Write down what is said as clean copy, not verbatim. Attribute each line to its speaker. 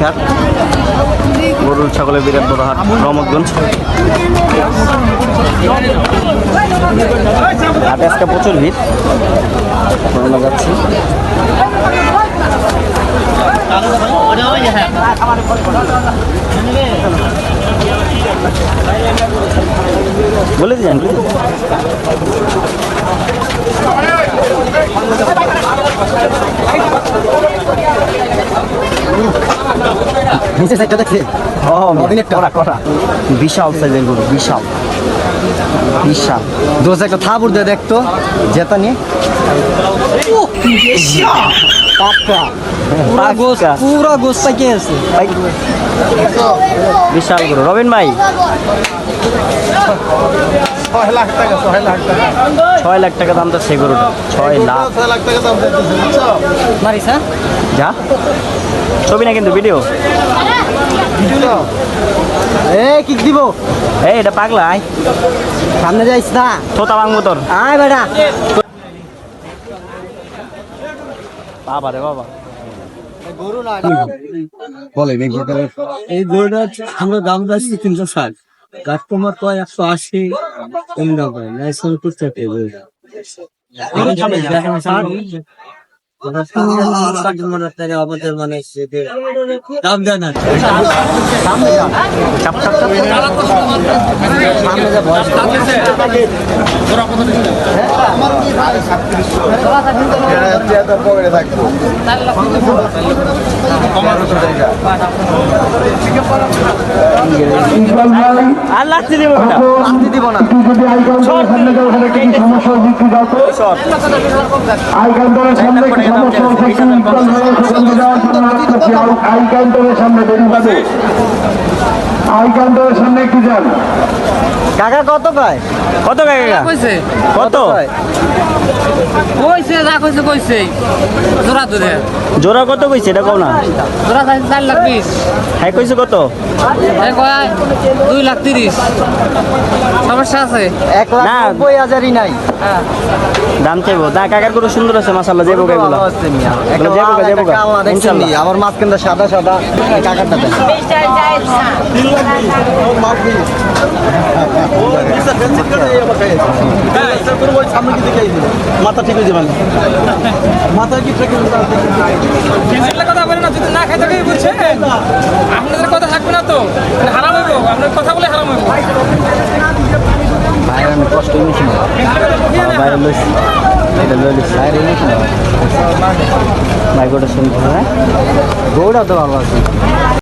Speaker 1: হাট গরুর ছাগলের বিরাট বড় হাট রহমতগঞ্জ। হাটে আজকে প্রচুর ভিড়, আমরা যাচ্ছি। বলে দিন নিচে সাইডটা দেখে বিশাল সাইজের গরু, বিশাল বিশাল। দোষ একটা থাপুর দিয়ে দেখতো যেটা নিয়ে পুরো গোস পাইকে আছে বিশাল গরু। রবিন ভাই
Speaker 2: 6 লাখ টাকা
Speaker 1: 6 লাখ টাকা দাম তো সেই গরুটা। 6 লাখ
Speaker 2: টাকা দাম বুঝছো
Speaker 1: মারিস। হ্যাঁ যা ছবি না কিন্তু ভিডিও কিক দিব। এটা পাগলা আয় সামনে যাইস না, তোতা ভাঙবো তোর। আয় বেটা বাবা রে বাবা গরু না
Speaker 2: বলেন
Speaker 3: এই গরুটা আমরা দাম যাচ্ছি 360, কাস্টমার তো 180 এমনি দাম পাই না। করতে আমাদের মানে দাম দেয় না।
Speaker 1: আর লাগতে দিব না, লাগতে দিব না। কাকা কত পায়? কত কাকা কত
Speaker 4: কইছে যা কইছে কইছে জোড়া ধরে
Speaker 1: জোড়া কত কইছে এটা কও না।
Speaker 4: জোড়া 4 লাখ 20।
Speaker 1: হ্যাঁ কইছে কত?
Speaker 4: এই কয় 2 লাখ 30। সমস্যা আছে
Speaker 1: 1,90,000ই নাই।
Speaker 4: হ্যাঁ
Speaker 1: দাম চাইবো না। কাকার গরু সুন্দর আছে মাশাআল্লাহ। যাবো এগুলো ইনশাআল্লাহ। আমার মাছ কিন্তু সাদা সাদা। কাকারটা দেন মাথা ঠিক হয়ে যাবে মাথা কি ঠিক
Speaker 4: কথা বলে না, যদি না খাই থাকে বুঝছেন আপনাদের কথা থাকবে না তো হারাম হইব। আপনার কথা বলে হারাম হইব।
Speaker 1: বাইরে আমি কষ্ট নিয়েছি না, বাইরে লইছি এটা লইছি বাইরে নিয়েছি না। ভাই গোটা শুনতে হ্যাঁ গৌড়া তো ভালো আছে।